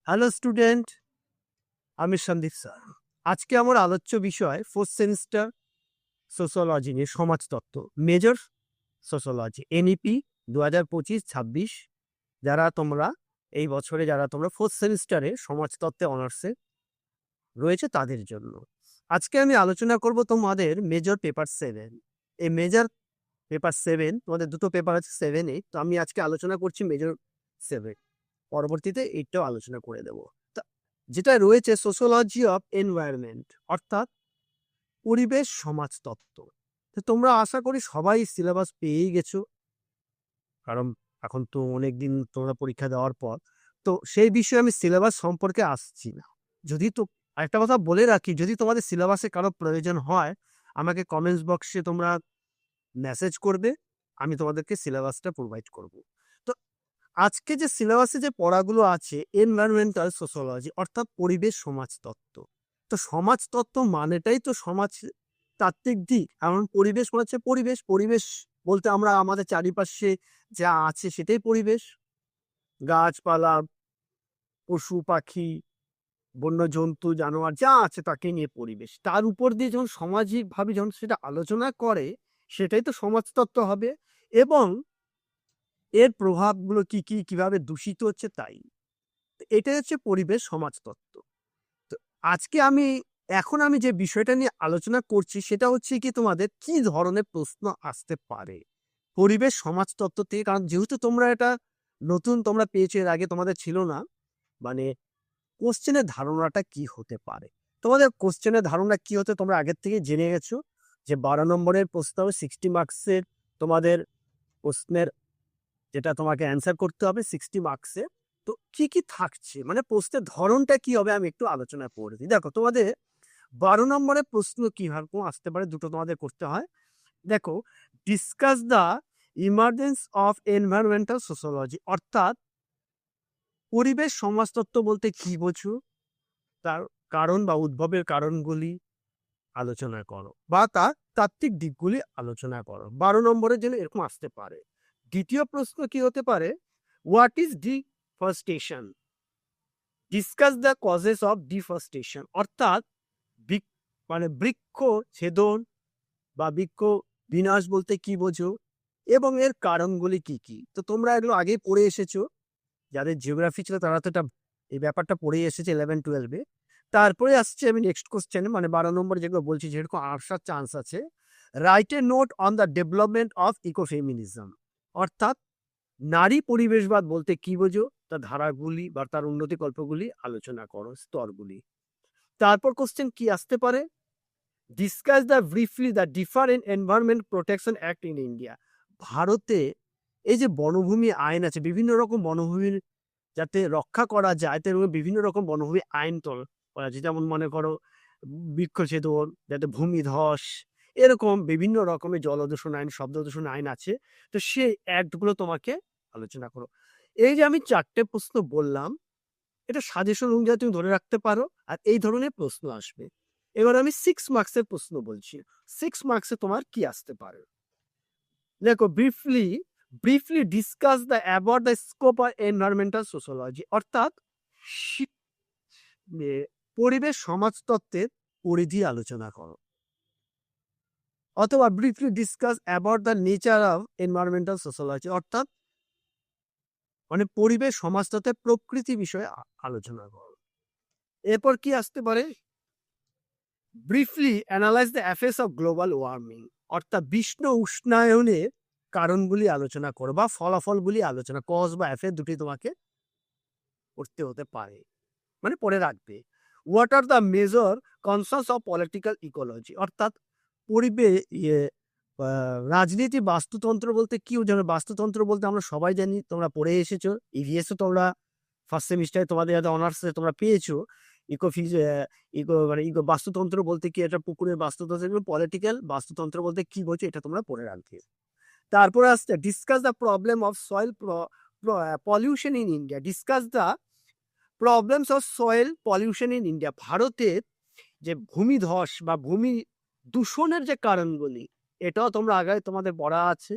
Hello student, আমি Sandeep sir. আজকে আমার আলোচ্য বিষয় ফোর্থ সেমিস্টার সোশ্যোলজি নিয়ে সমাজতত্ত্ব, মেজর সোশ্যোলজি, এনইপি 2025-26। যারা তোমরা ফোর্থ সেমিস্টারে সমাজতত্ত্বে অনার্সে রয়েছে তাদের জন্য। আজকে আমি আলোচনা করব তোমাদের মেজর পেপার 7। এই মেজর পেপার 7 তোমাদের দুটো পেপার আছে 7-8, তো আমি আজকে আলোচনা করছি মেজর 7। পরবর্তীতে এইটাও আলোচনা করে দেব। যেটা রয়েছে সোশ্যোলজি অফ এনভায়রনমেন্ট, অর্থাৎ পরিবেশ সমাজতত্ত্ব। তো তোমরা আশা করি সবাই সিলেবাস পেয়েই গেছো, কারণ এখন তো অনেকদিন তোমরা পরীক্ষা দেওয়ার পর। তো সেই বিষয়ে আমি সিলেবাস সম্পর্কে আসছি না। যদি তো আরেকটা কথা বলে রাখি, যদি তোমাদের সিলেবাসে কারো প্রয়োজন হয়, আমাকে কমেন্টস বক্সে তোমরা মেসেজ করবে, আমি তোমাদেরকে সিলেবাসটা প্রোভাইড করব। তো আজকে যে সিলেবাসে যে পড়াগুলো আছে, এনভায়রনমেন্টাল সোশ্যোলজি অর্থাৎ পরিবেশ সমাজতত্ত্ব। তো সমাজতত্ত্ব মানেটাই তো সমাজ তাত্ত্বিক দিক। এমন পরিবেশ মানে হচ্ছে পরিবেশ। পরিবেশ বলতে আমরা আমাদের চারিপাশে যা আছে সেটাই পরিবেশ। গাছপালা, পশু পাখি, বন্য জন্তু, জানোয়ার যা আছে তাকে নিয়ে পরিবেশ। তার উপর দিয়ে যখন সামাজিকভাবে যখন সেটা আলোচনা করে, সেটাই তো সমাজতত্ত্ব হবে। এবং এর প্রভাবগুলো কি কি, কিভাবে দূষিত হচ্ছে তাই। এটাই হচ্ছে পরিবেশ সমাজতত্ত্ব। তো আজকে এখন আমি যে বিষয়টা নিয়ে আলোচনা করছি সেটা হচ্ছে কি, তোমাদের কি ধরনের প্রশ্ন আসতে পারে পরিবেশ সমাজতত্ত্ব থেকে। কারণ যেহেতু তোমরা এটা নতুন, তোমরা পেয়েছো, এর আগে তোমাদের ছিল না। মানে কোশ্চেনের ধারণাটা কি হতে পারে, তোমাদের কোশ্চেনের ধারণা কি হতে তোমরা আগের থেকে জেনে গেছো যে 12 নম্বরের প্রশ্ন হবে 60 মার্কসের। তোমাদের প্রশ্নের যেটা তোমাকে অ্যান্সার করতে হবে 60 মার্কসে। তো কি কি থাকছে, মানে প্রশ্নের ধরনটা কি হবে, আমি একটু আলোচনা করে দিই। দেখো, তোমাদের 12 নম্বরের প্রশ্ন কিভাবে আসতে পারে, দুটো তোমাদের করতে হয়। দেখো, discuss the emergence of environmental sociology, অর্থাৎ পরিবেশ সমাজতত্ত্ব বলতে কি বোঝো, তার কারণ বা উদ্ভবের কারণগুলি আলোচনা করো, বা তার তাত্ত্বিক দিকগুলি আলোচনা করো। 12 নম্বরের জন্য এরকম আসতে পারে। দ্বিতীয় প্রশ্ন কি হতে পারে, what is deforestation, discuss the causes of deforestation, অর্থাৎ বৃক্ষ ছেদন বা বৃক্ষ বিনাশ বলতে কি বোঝো এবং এর কারণগুলি কি কি। তো তোমরা এগুলো আগে পড়ে এসেছো, যাদের জিওগ্রাফি ছিল তারা তো এই ব্যাপারটা পড়ে এসেছে 11-12-এ। তারপরে আসছে আমি নেক্সট কোশ্চেন, মানে 12 নম্বরে যেগুলো বলছি যেরকম আসার চান্স আছে, write a note on the development of ecofeminism, অর্থাৎ নারী পরিবেশবাদ বলতে কি বোঝো, তার ধারাগুলি বা তার উন্নতি কল্পগুলি আলোচনা করো, স্তরগুলি। তারপর কোশ্চেন কি আসতে পারে, discuss the briefly the different environment protection act in India. ভারতে এই যে বনভূমি আইন আছে, বিভিন্ন রকম বনভূমির যাতে রক্ষা করা যায়, তার বিভিন্ন রকম বনভূমি আইন করা যায়। যেমন মনে করো বৃক্ষছেদন, যাতে ভূমিধস, এরকম বিভিন্ন রকমের জলদূষণ আইন, শব্দ দূষণ আইন আছে। তো সেই অ্যাক্টগুলো তোমাকে আলোচনা করো। এই যে আমি 4টে প্রশ্ন বললাম, এটা সাজেশন অনুযায়ী তুমি ধরে রাখতে পারো, আর এই ধরনের প্রশ্ন আসবে। এবার আমি 6 মার্কসের প্রশ্ন বলছি। 6 মার্কসে তোমার কি আসতে পারে, দেখো, briefly discuss the about the scope of environmental sociology, অর্থাৎ পরিবেশ সমাজতত্ত্বের পরিধি আলোচনা করো। অথবা briefly discuss about the nature of environmental sociology, অর্থাৎ মানে পরিবেশ সমাজতত্ত্বের প্রকৃতি বিষয়ে আলোচনা করো। এরপর কি আসতে পারে, briefly analyse the effects of global warming, অর্থাৎ বিশ্ব উষ্ণায়নের কারণগুলি আলোচনা করো বা ফলাফলগুলি আলোচনা, কজ বা এফেক্ট দুটি তোমাকে পড়তে হতে পারে, মানে পড়ে রাখবে। What are the major concerns of political ecology, অর্থাৎ পরিবেশ রাজনীতি বাস্তুতন্ত্র বলতে কি বোঝানো। বাস্তুতন্ত্র বলতে আমরা সবাই জানি, তোমরা পড়ে এসেছো, ইভিএসও তোমরা ফার্স্ট সেমিস্টারে তোমাদের যাতে অনার্সে তোমরা পেয়েছো। ইকো বাস্তুতন্ত্র বলতে কি, এটা পুকুরের বাস্তুতন্ত্র। পলিটিক্যাল বাস্তুতন্ত্র বলতে কি বোঝো, এটা তোমরা পড়ে রাখবে। তারপরে আসছে discuss the problem of soil pollution in India, discuss the problems of soil pollution in India, ভারতের যে ভূমিধস বা ভূমি দূষণের যে কারণগুলি, এটাও তোমরা আগে তোমাদের পড়া আছে,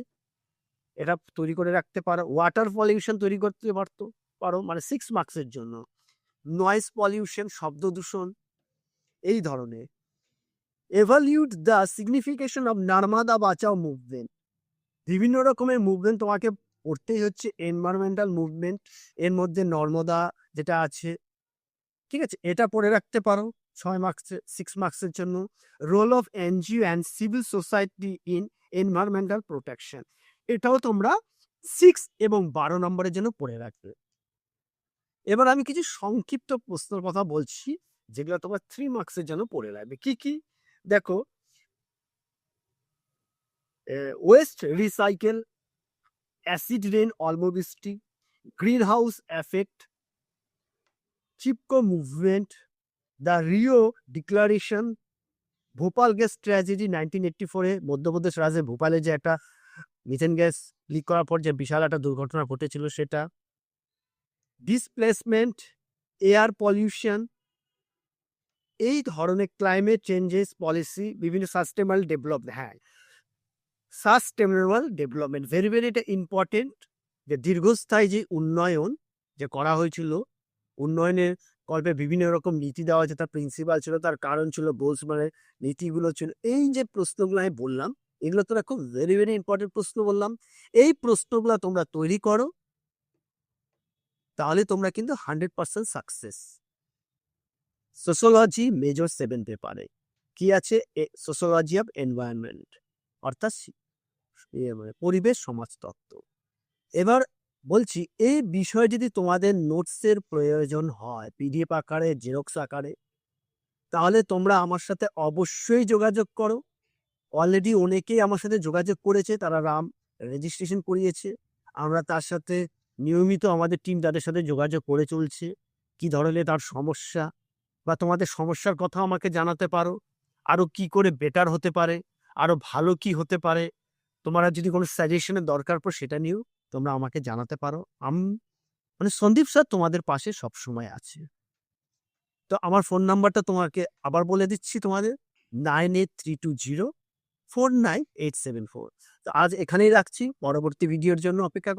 এটা তৈরি করে রাখতে পারো। ওয়াটার পলিউশন তৈরি করতে পারো, মানে 6 মার্কসের জন্য। নয়েজ পলিউশন, শব্দ দূষণ, এই ধরনের। এভালিউট দ্য সিগনিফিকেশন অফ নর্মদা বাঁচাও মুভমেন্ট, বিভিন্ন রকমের মুভমেন্ট তোমাকে পড়তেই হচ্ছে, এনভায়রনমেন্টাল মুভমেন্ট, এর মধ্যে নর্মদা যেটা আছে, ঠিক আছে, এটা পড়ে রাখতে পারো 6 মার্কসের জন্য। Role of NGO and civil society in environmental protection, এটাও তোমরা 6 এবং 12 নম্বরের জন্য পড়ে রাখবে। এবার আমি কিছু সংক্ষিপ্ত প্রশ্নের কথা বলছি যেগুলো তোমার 3 মার্কসের জন্য পড়ে রাখবে। কি কি দেখো, ওয়েস্ট রিসাইকেল, অ্যাসিড রেন অল্পবৃষ্টি, greenhouse effect, Chipko movement, the Rio declaration, Bhopal gas tragedy 1984-এ মধ্যপ্রদেশ রাজ্যে ভোপালে যে একটা মিথেন গ্যাস লিক করার পর যে বিশাল একটা দুর্ঘটনা ঘটেছিল সেটা, ডিসপ্লেসমেন্ট, এয়ার পলিউশন, এই ধরনের ক্লাইমেট চেঞ্জেস পলিসি, বিভিন্ন সাস্টেনেবল ডেভেলপমেন্ট। হ্যাঁ, সাস্টেনেবল ডেভেলপমেন্ট ভেরি ভেরি এটা ইম্পর্টেন্ট, যে দীর্ঘস্থায়ী যে উন্নয়ন যে করা হয়েছিল, উন্নয়নের গল্পে বিভিন্ন রকম নীতি দেওয়া হয়েছে, তার প্রিন্সিপাল ছিল, তার কারণ ছিল, গোলস মানে নীতিগুলো ছিল। এই যে প্রশ্নগুলো আমি বললাম, এগুলো তোরা খুব ভেরি ভেরি ইম্পর্টেন্ট প্রশ্ন বললাম, এই প্রশ্নগুলো তোমরা তৈরি করো, তাহলে তোমরা কিন্তু 100% সাকসেস। সোশিওলজি মেজর 7 পেপারে কি আছে, সোশিওলজি অফ এনভায়রনমেন্ট, অর্থাৎ পরিবেশ সমাজতত্ত্ব। এবার বলছি, এই বিষয়ে যদি তোমাদের নোটসের প্রয়োজন হয় পিডিএফ আকারে, জেরক্স আকারে, তাহলে তোমরা আমার সাথে অবশ্যই যোগাযোগ করো। অলরেডি অনেকেই আমার সাথে যোগাযোগ করেছে, তারা রেজিস্ট্রেশন করিয়েছে। আমরা তার সাথে নিয়মিত আমাদের টিম তাদের সাথে যোগাযোগ করে চলছে। কি ধরনের তার সমস্যা বা তোমাদের সমস্যার কথা আমাকে জানাতে পারো, আরো কি করে বেটার হতে পারে, আরো ভালো কি হতে পারে, তোমরা যদি কোনো সাজেশনের দরকার পড়ে সেটা নিয়েও তোমরা আমাকে জানাতে পারো। মানে সন্দীপ স্যার তোমাদের পাশে সবসময় আছে। তো আমার ফোন নাম্বারটা তোমাকে আবার বলে দিচ্ছি, তোমাদের 9832049874। তো আজ এখানেই রাখছি, পরবর্তী ভিডিওর জন্য অপেক্ষা